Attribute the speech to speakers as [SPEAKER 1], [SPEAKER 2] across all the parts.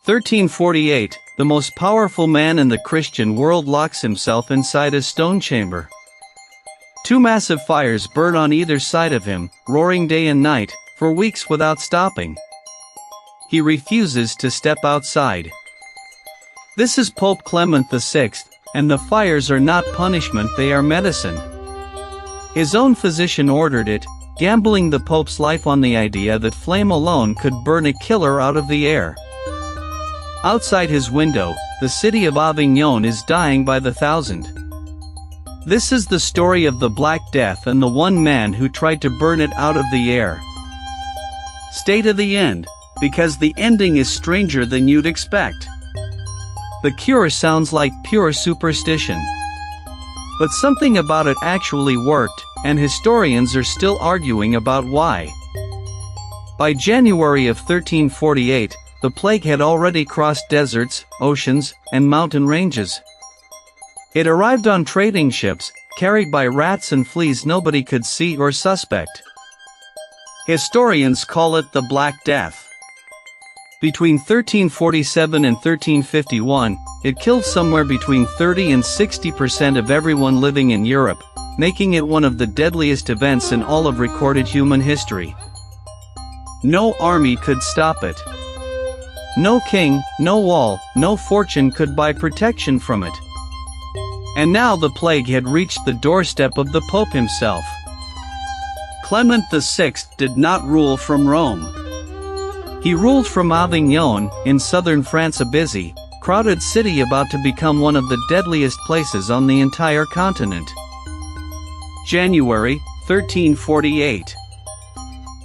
[SPEAKER 1] 1348, the most powerful man in the Christian world locks himself inside a stone chamber. Two massive fires burn on either side of him, roaring day and night, for weeks without stopping. He refuses to step outside. This is Pope Clement VI, and the fires are not punishment, they are medicine. His own physician ordered it, gambling the Pope's life on the idea that flame alone could burn a killer out of the air. Outside his window, the city of Avignon is dying by the thousand. This is the story of the Black Death and the one man who tried to burn it out of the air. Stay to the end, because the ending is stranger than you'd expect. The cure sounds like pure superstition. But something about it actually worked, and historians are still arguing about why. By January of 1348, the plague had already crossed deserts, oceans, and mountain ranges. It arrived on trading ships, carried by rats and fleas nobody could see or suspect. Historians call it the Black Death. Between 1347 and 1351, it killed somewhere between 30 and 60% of everyone living in Europe, making it one of the deadliest events in all of recorded human history. No army could stop it. No king, no wall, no fortune could buy protection from it. And now the plague had reached the doorstep of the Pope himself. Clement VI did not rule from Rome. He ruled from Avignon, in southern France, a busy, crowded city about to become one of the deadliest places on the entire continent. January 1348.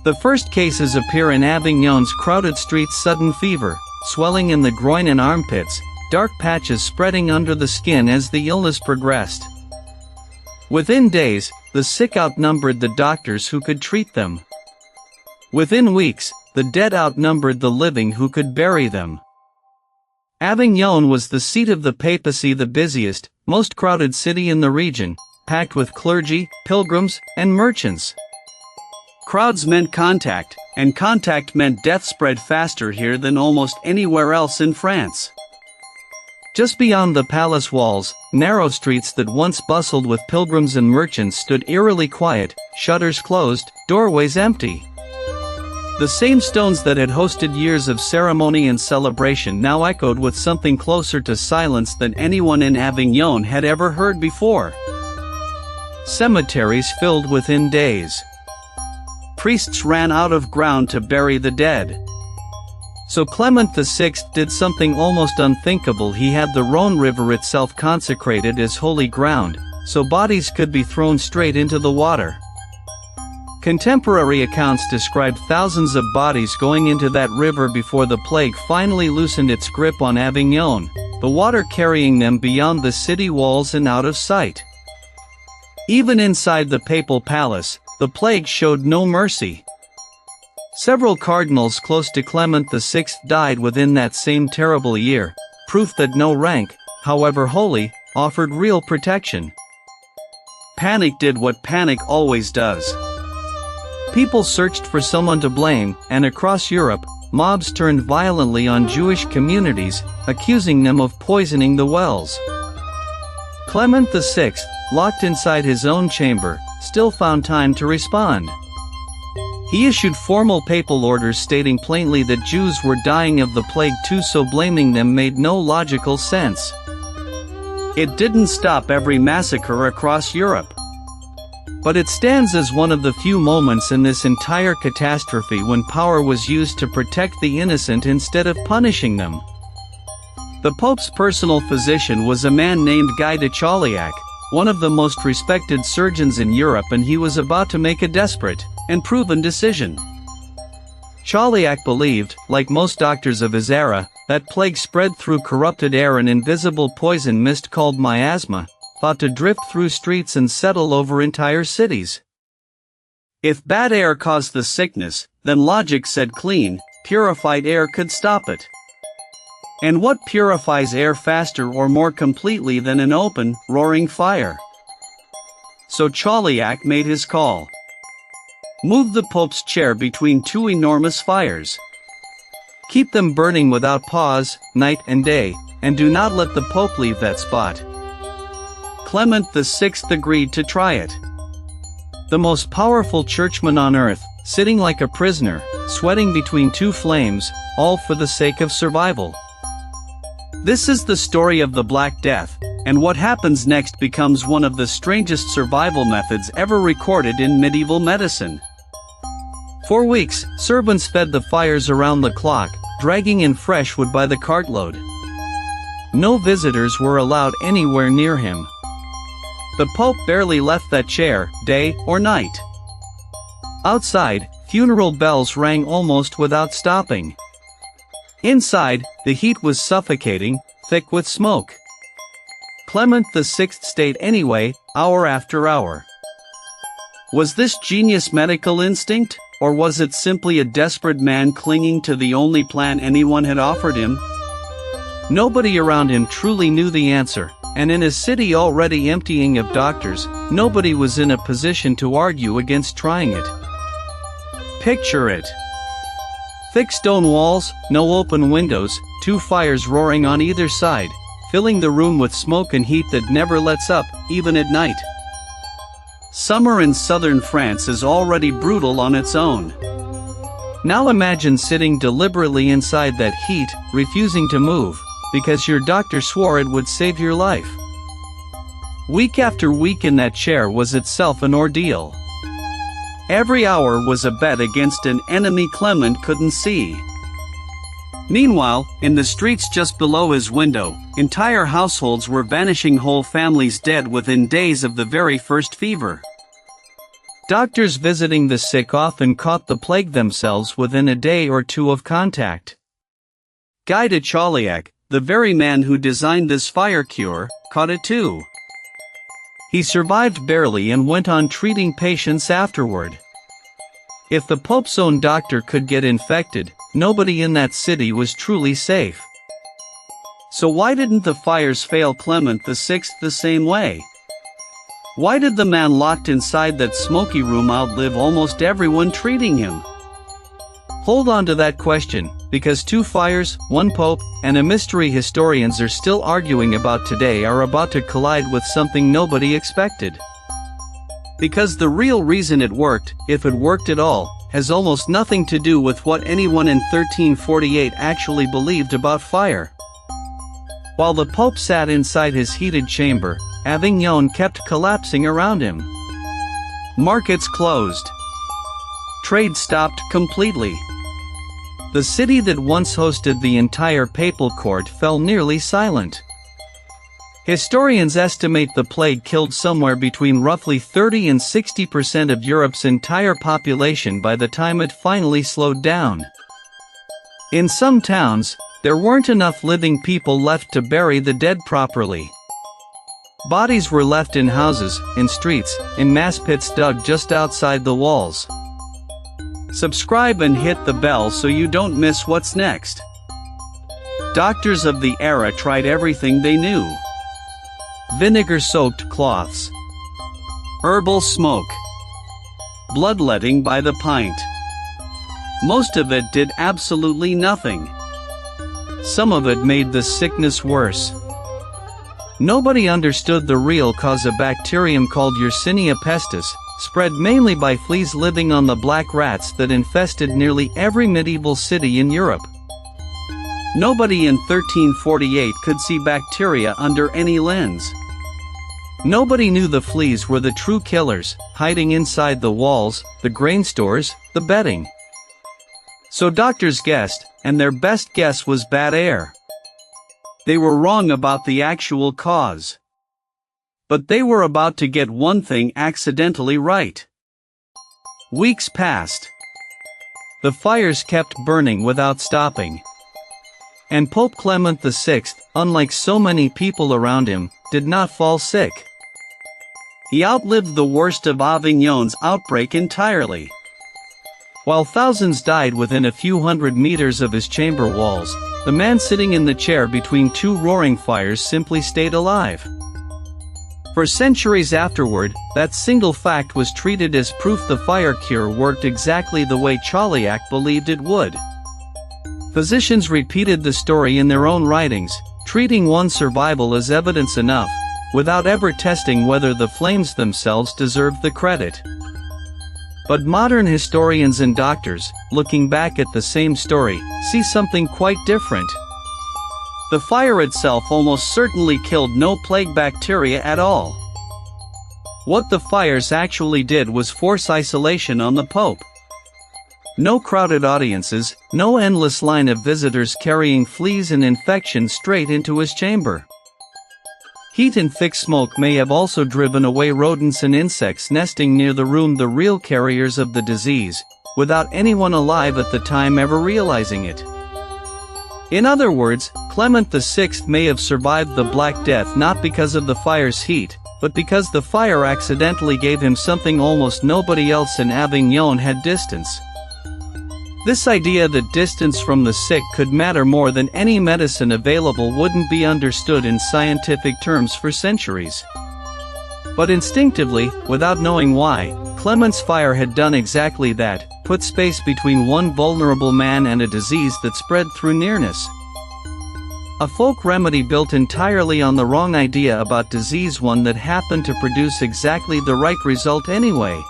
[SPEAKER 1] The first cases appear in Avignon's crowded streets: sudden fever, swelling in the groin and armpits, dark patches spreading under the skin as the illness progressed. Within days, the sick outnumbered the doctors who could treat them. Within weeks, the dead outnumbered the living who could bury them. Avignon was the seat of the papacy, the busiest, most crowded city in the region, packed with clergy, pilgrims, and merchants. Crowds meant contact, and contact meant death spread faster here than almost anywhere else in France. Just beyond the palace walls, narrow streets that once bustled with pilgrims and merchants stood eerily quiet, shutters closed, doorways empty. The same stones that had hosted years of ceremony and celebration now echoed with something closer to silence than anyone in Avignon had ever heard before. Cemeteries filled within days. Priests ran out of ground to bury the dead. So Clement VI did something almost unthinkable. He had the Rhone River itself consecrated as holy ground, so bodies could be thrown straight into the water. Contemporary accounts describe thousands of bodies going into that river before the plague finally loosened its grip on Avignon, the water carrying them beyond the city walls and out of sight. Even inside the papal palace, the plague showed no mercy. Several cardinals close to Clement VI died within that same terrible year, proof that no rank, however holy, offered real protection. Panic did what panic always does. People searched for someone to blame, and across Europe, mobs turned violently on Jewish communities, accusing them of poisoning the wells. Clement VI, locked inside his own chamber, still found time to respond. He issued formal papal orders stating plainly that Jews were dying of the plague too, so blaming them made no logical sense. It didn't stop every massacre across Europe. But it stands as one of the few moments in this entire catastrophe when power was used to protect the innocent instead of punishing them. The Pope's personal physician was a man named Guy de Chauliac, one of the most respected surgeons in Europe, and he was about to make a desperate and proven decision. Chauliac believed, like most doctors of his era, that plague spread through corrupted air, an invisible poison mist called miasma, thought to drift through streets and settle over entire cities. If bad air caused the sickness, then logic said clean, purified air could stop it. And what purifies air faster or more completely than an open, roaring fire? So Chauliac made his call. Move the Pope's chair between two enormous fires. Keep them burning without pause, night and day, and do not let the Pope leave that spot. Clement VI agreed to try it. The most powerful churchman on earth, sitting like a prisoner, sweating between two flames, all for the sake of survival. This is the story of the Black Death, and what happens next becomes one of the strangest survival methods ever recorded in medieval medicine. For weeks, servants fed the fires around the clock, dragging in fresh wood by the cartload. No visitors were allowed anywhere near him. The Pope barely left that chair, day or night. Outside, funeral bells rang almost without stopping. Inside, the heat was suffocating, thick with smoke. Clement VI stayed anyway, hour after hour. Was this genius medical instinct, or was it simply a desperate man clinging to the only plan anyone had offered him? Nobody around him truly knew the answer, and in a city already emptying of doctors, nobody was in a position to argue against trying it. Picture it. Thick stone walls, no open windows, two fires roaring on either side, filling the room with smoke and heat that never lets up, even at night. Summer in southern France is already brutal on its own. Now imagine sitting deliberately inside that heat, refusing to move, because your doctor swore it would save your life. Week after week in that chair was itself an ordeal. Every hour was a bet against an enemy Clement couldn't see. Meanwhile, in the streets just below his window, entire households were vanishing, whole families dead within days of the very first fever. Doctors visiting the sick often caught the plague themselves within a day or two of contact. Guy de Chauliac, the very man who designed this fire cure, caught it too. He survived barely and went on treating patients afterward. If the Pope's own doctor could get infected, nobody in that city was truly safe. So why didn't the fires fail Clement VI the same way? Why did the man locked inside that smoky room outlive almost everyone treating him? Hold on to that question, because two fires, one pope, and a mystery historians are still arguing about today are about to collide with something nobody expected. Because the real reason it worked, if it worked at all, has almost nothing to do with what anyone in 1348 actually believed about fire. While the Pope sat inside his heated chamber, Avignon kept collapsing around him. Markets closed. Trade stopped completely. The city that once hosted the entire papal court fell nearly silent. Historians estimate the plague killed somewhere between roughly 30 and 60% of Europe's entire population by the time it finally slowed down. In some towns, there weren't enough living people left to bury the dead properly. Bodies were left in houses, in streets, in mass pits dug just outside the walls. Subscribe and hit the bell so you don't miss what's next. Doctors of the era tried everything they knew. Vinegar-soaked cloths, herbal smoke, bloodletting by the pint. Most of it did absolutely nothing. Some of it made the sickness worse. Nobody understood the real cause. A bacterium called Yersinia pestis, spread mainly by fleas living on the black rats that infested nearly every medieval city in Europe. Nobody in 1348 could see bacteria under any lens. Nobody knew the fleas were the true killers, hiding inside the walls, the grain stores, the bedding. So doctors guessed, and their best guess was bad air. They were wrong about the actual cause. But they were about to get one thing accidentally right. Weeks passed. The fires kept burning without stopping. And Pope Clement VI, unlike so many people around him, did not fall sick. He outlived the worst of Avignon's outbreak entirely. While thousands died within a few hundred meters of his chamber walls, the man sitting in the chair between two roaring fires simply stayed alive. For centuries afterward, that single fact was treated as proof the fire cure worked exactly the way Chauliac believed it would. Physicians repeated the story in their own writings, treating one's survival as evidence enough, without ever testing whether the flames themselves deserved the credit. But modern historians and doctors, looking back at the same story, see something quite different. The fire itself almost certainly killed no plague bacteria at all. What the fires actually did was force isolation on the Pope. No crowded audiences, no endless line of visitors carrying fleas and infection straight into his chamber. Heat and thick smoke may have also driven away rodents and insects nesting near the room, the real carriers of the disease, without anyone alive at the time ever realizing it. In other words, Clement VI may have survived the Black Death not because of the fire's heat, but because the fire accidentally gave him something almost nobody else in Avignon had: distance. This idea that distance from the sick could matter more than any medicine available wouldn't be understood in scientific terms for centuries. But instinctively, without knowing why, Clement's fire had done exactly that: put space between one vulnerable man and a disease that spread through nearness. A folk remedy built entirely on the wrong idea about disease, one that happened to produce exactly the right result anyway.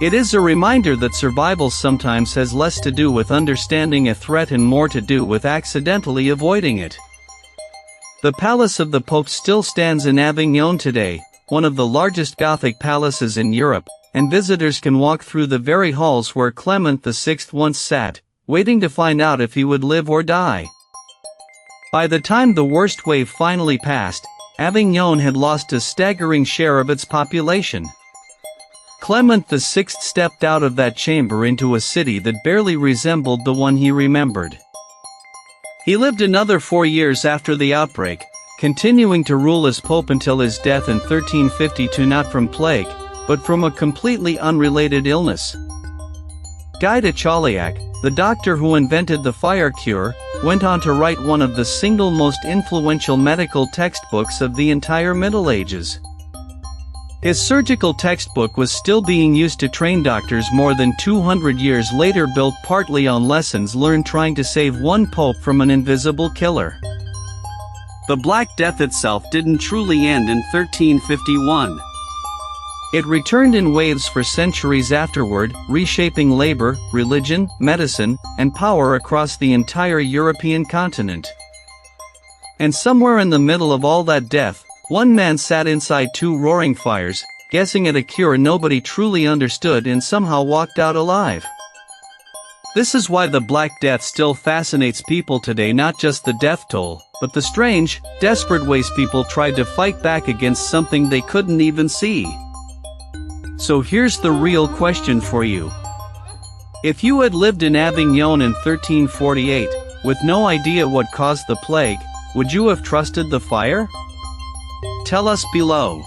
[SPEAKER 1] It is a reminder that survival sometimes has less to do with understanding a threat and more to do with accidentally avoiding it. The Palace of the Pope still stands in Avignon today, one of the largest Gothic palaces in Europe, and visitors can walk through the very halls where Clement VI once sat, waiting to find out if he would live or die. By the time the worst wave finally passed, Avignon had lost a staggering share of its population. Clement VI stepped out of that chamber into a city that barely resembled the one he remembered. He lived another 4 years after the outbreak, continuing to rule as pope until his death in 1352, not from plague, but from a completely unrelated illness. Guy de Chauliac, the doctor who invented the fire cure, went on to write one of the single most influential medical textbooks of the entire Middle Ages. His surgical textbook was still being used to train doctors more than 200 years later, built partly on lessons learned trying to save one pope from an invisible killer. The Black Death itself didn't truly end in 1351. It returned in waves for centuries afterward, reshaping labor, religion, medicine, and power across the entire European continent. And somewhere in the middle of all that death, one man sat inside 2 roaring fires, guessing at a cure nobody truly understood, and somehow walked out alive. This is why the Black Death still fascinates people today, not just the death toll, but the strange, desperate ways people tried to fight back against something they couldn't even see. So here's the real question for you. If you had lived in Avignon in 1348, with no idea what caused the plague, would you have trusted the fire? Tell us below.